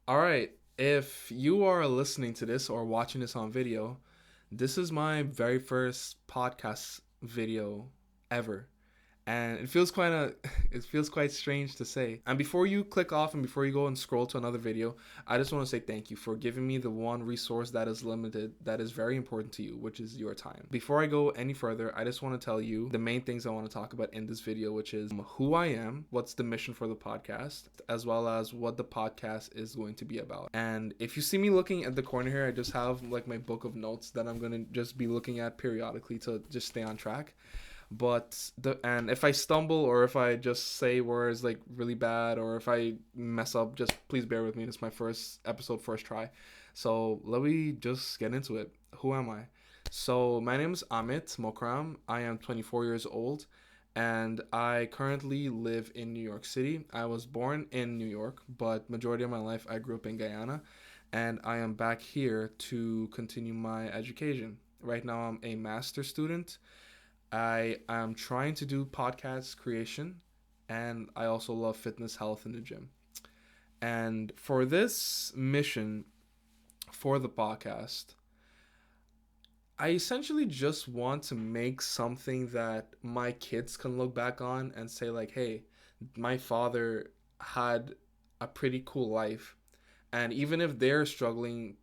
All right. If you are listening to this or watching this on video, this is my very first podcast video ever. And it feels quite strange to say. And before you click off and before you go and scroll to another video, I just want to say thank you for giving me the one resource that is limited, that is very important to you, which is your time. Before I go any further, I just want to tell you the main things I want to talk about in this video, which is who I am, what's the mission for the podcast, as well as what the podcast is going to be about. And if you see me looking at the corner here, I just have like my book of notes that I'm going to just be looking at periodically to just stay on track. But if I stumble or if I just say words like really bad or if I mess up, just please bear with me. This is my first episode, first try. So let me just get into it. Who am I? So my name is Amit Mokram. I am 24 years old and I currently live in New York City. I was born in New York, but majority of my life I grew up in Guyana, and I am back here to continue my education. Right now I'm a master student. I am trying to do podcast creation, and I also love fitness, health, in the gym. And for this mission for the podcast, I essentially just want to make something that my kids can look back on and say, like, hey, my father had a pretty cool life. And even if they're struggling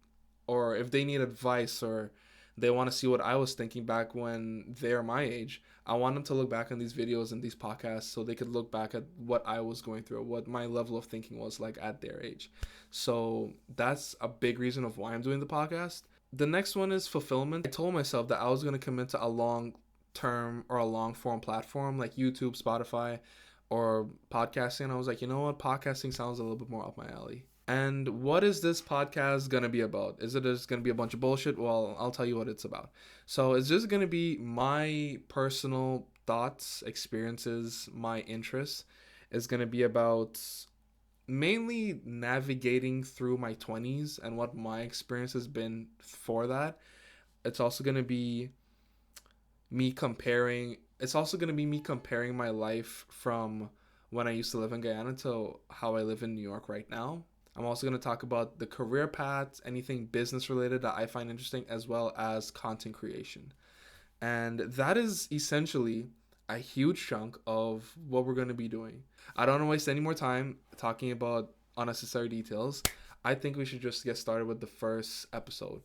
or if they need advice or they want to see what I was thinking back when they're my age, I want them to look back on these videos and these podcasts so they could look back at what I was going through, what my level of thinking was like at their age. So that's a big reason of why I'm doing the podcast. The next one is fulfillment. I told myself that I was going to commit to a long term or a long form platform like YouTube, Spotify, or podcasting. I was like, you know what? Podcasting sounds a little bit more up my alley. And what is this podcast gonna be about? Is it just gonna be a bunch of bullshit? Well, I'll tell you what it's about. So it's just gonna be my personal thoughts, experiences, my interests. It's gonna be about mainly navigating through my 20s and what my experience has been for that. It's also gonna be me comparing. It's also gonna be me comparing my life from when I used to live in Guyana to how I live in New York right now. I'm also going to talk about the career paths, anything business related that I find interesting, as well as content creation. And that is essentially a huge chunk of what we're going to be doing. I don't want to waste any more time talking about unnecessary details. I think we should just get started with the first episode.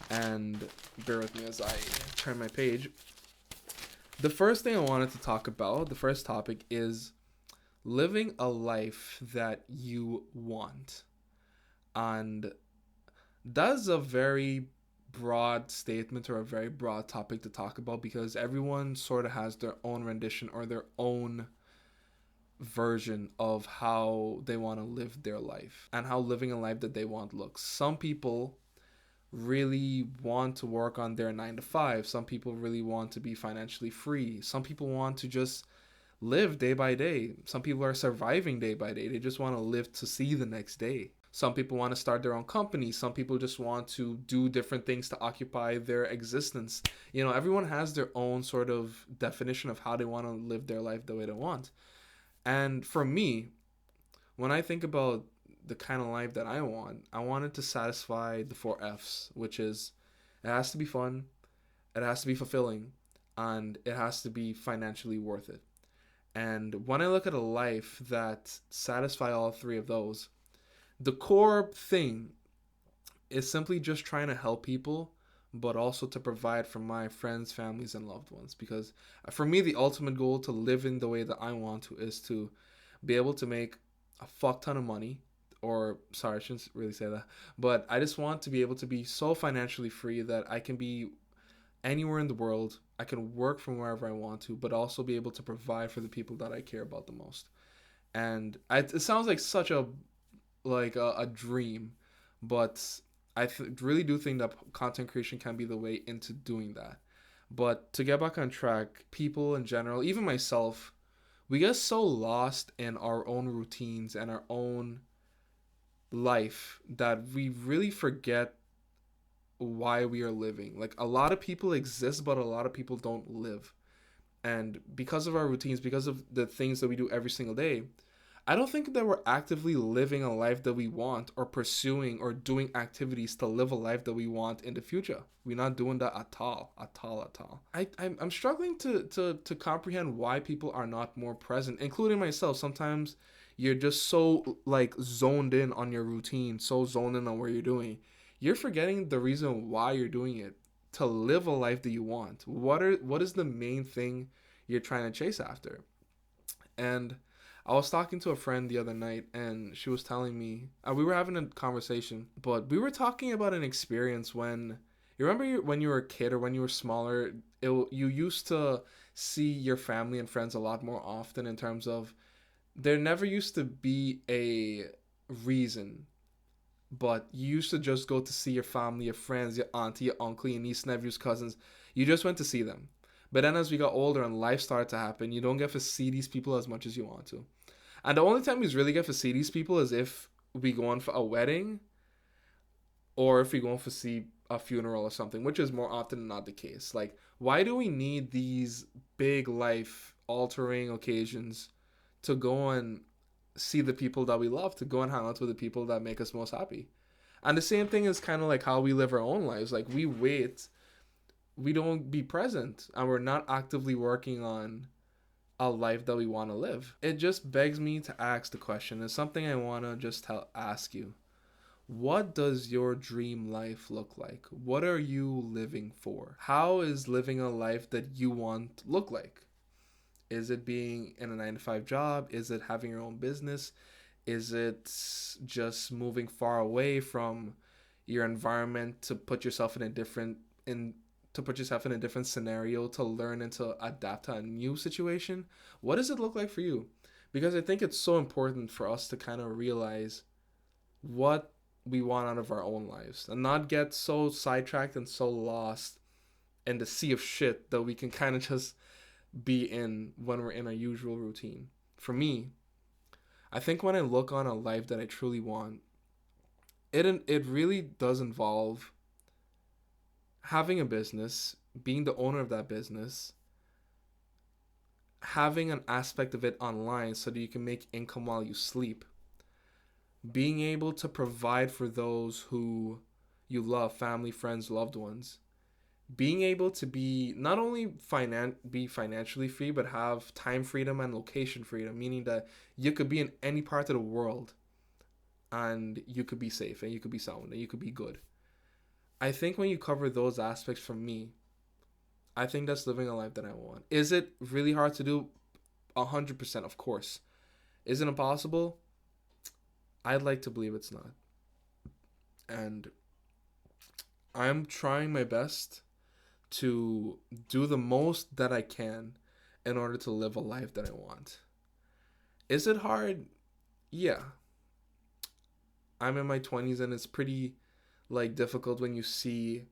And bear with me as I turn my page. The first thing I wanted to talk about, the first topic, is living a life that you want. And that's a very broad statement or a very broad topic to talk about because everyone sort of has their own rendition or their own version of how they want to live their life and how living a life that they want looks. Some people really want to work on their 9 to 5. Some people really want to be financially free. Some people want to just live day by day. Some people are surviving day by day. They just want to live to see the next day. Some people want to start their own company. Some people just want to do different things to occupy their existence. You know, everyone has their own sort of definition of how they want to live their life the way they want. And for me, when I think about the kind of life that I want it to satisfy the four F's, which is it has to be fun, it has to be fulfilling, and it has to be financially worth it. And when I look at a life that satisfies all three of those, the core thing is simply just trying to help people, but also to provide for my friends, families, and loved ones. Because for me, the ultimate goal to live in the way that I want to is to be able to make a fuck ton of money. Or, sorry, I shouldn't really say that. But I just want to be able to be so financially free that I can be anywhere in the world. I can work from wherever I want to, but also be able to provide for the people that I care about the most. And it sounds like such a dream, but really do think that content creation can be the way into doing that. But to get back on track, people in general, even myself, we get so lost in our own routines and our own life that we really forget why we are living. Like a lot of people exist, but a lot of people don't live. And because of our routines, because of the things that we do every single day, I don't think that we're actively living a life that we want or pursuing or doing activities to live a life that we want in the future. We're not doing that at all, at all, at all. I'm struggling to comprehend why people are not more present, including myself. Sometimes you're just so like zoned in on your routine, so zoned in on what you're doing. You're forgetting the reason why you're doing it, to live a life that you want. What is the main thing you're trying to chase after? And I was talking to a friend the other night, and she was telling me we were having a conversation, but we were talking about an experience when you remember when you were a kid or when you were smaller, you used to see your family and friends a lot more often in terms of there never used to be a reason, but you used to just go to see your family, your friends, your auntie, your uncle, your niece, nephews, cousins. You just went to see them. But then as we got older and life started to happen, you don't get to see these people as much as you want to. And the only time we really get to see these people is if we go on for a wedding or if we go on for see a funeral or something, which is more often than not the case. Like, why do we need these big life altering occasions to go and see the people that we love, to go and hang out with the people that make us most happy? And the same thing is kind of like how we live our own lives. Like, we wait, we don't be present, and we're not actively working on a life that we want to live. It just begs me to ask the question. It's something I want to just ask you. What does your dream life look like? What are you living for? How is living a life that you want look like? Is it being in a 9 to 5 job? Is it having your own business? Is it just moving far away from your environment to put yourself in a different scenario to learn and to adapt to a new situation? What does it look like for you? Because I think it's so important for us to kind of realize what we want out of our own lives and not get so sidetracked and so lost in the sea of shit that we can kind of just be in when we're in our usual routine. For me, I think when I look on a life that I truly want, it really does involve having a business, being the owner of that business, having an aspect of it online so that you can make income while you sleep, being able to provide for those who you love, family, friends, loved ones, being able to be not only be financially free, but have time freedom and location freedom, meaning that you could be in any part of the world and you could be safe and you could be sound and you could be good. I think when you cover those aspects, for me, I think that's living a life that I want. Is it really hard to do? 100%, of course. Is it impossible? I'd like to believe it's not. And I'm trying my best to do the most that I can in order to live a life that I want. Is it hard? Yeah. I'm in my 20s and it's pretty like difficult when you see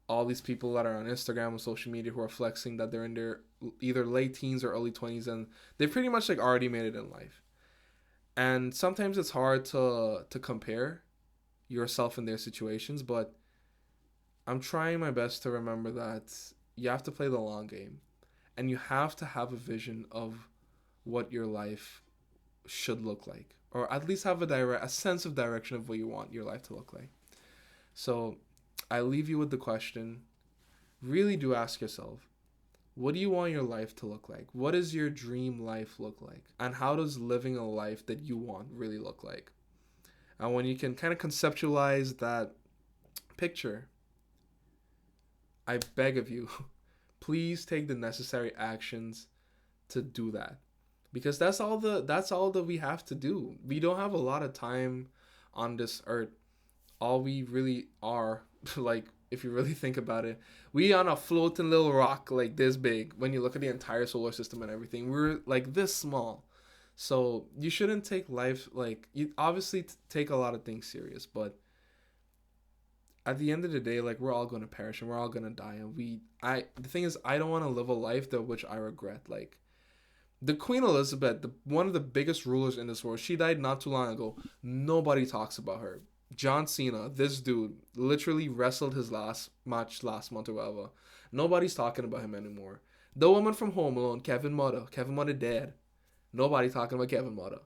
all these people that are on Instagram and social media who are flexing that they're in their either late teens or early 20s and they've pretty much like already made it in life. And sometimes it's hard to compare yourself in their situations, but I'm trying my best to remember that you have to play the long game and you have to have a vision of what your life should look like, or at least have a sense of direction of what you want your life to look like. So I leave you with the question. Really do ask yourself, what do you want your life to look like? What does your dream life look like? And how does living a life that you want really look like? And when you can kind of conceptualize that picture, I beg of you, please take the necessary actions to do that. Because that's all that we have to do. We don't have a lot of time on this earth. All we really are, like, if you really think about it, we on a floating little rock like this big. When you look at the entire solar system and everything, we're like this small. So you shouldn't take life like, you obviously take a lot of things serious, but at the end of the day, like, we're all going to perish and we're all going to die. And the thing is, I don't want to live a life that which I regret. Like, the Queen Elizabeth, one of the biggest rulers in this world, she died not too long ago. Nobody talks about her. John Cena, this dude, literally wrestled his last match last month or whatever. Nobody's talking about him anymore. The woman from Home Alone, Kevin Mother dead. Nobody talking about Kevin Mother.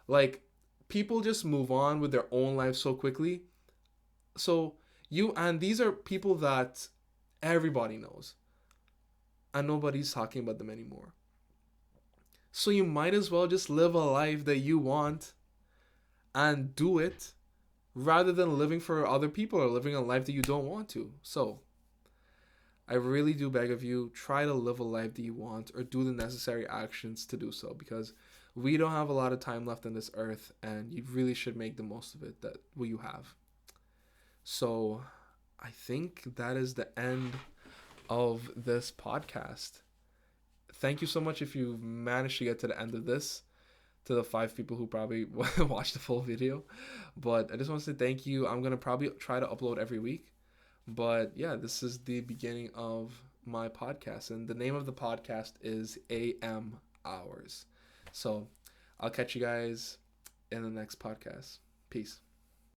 Like, people just move on with their own life so quickly. So and these are people that everybody knows, and nobody's talking about them anymore. So you might as well just live a life that you want and do it, rather than living for other people or living a life that you don't want to. So I really do beg of you, try to live a life that you want, or do the necessary actions to do so, because we don't have a lot of time left on this earth, and you really should make the most of it that what you have. So I think that is the end of this podcast. Thank you so much if you managed to get to the end of this, to the 5 people who probably watched the full video. But I just want to say thank you. I'm going to probably try to upload every week. But yeah, this is the beginning of my podcast. And the name of the podcast is AM Hours. So I'll catch you guys in the next podcast. Peace.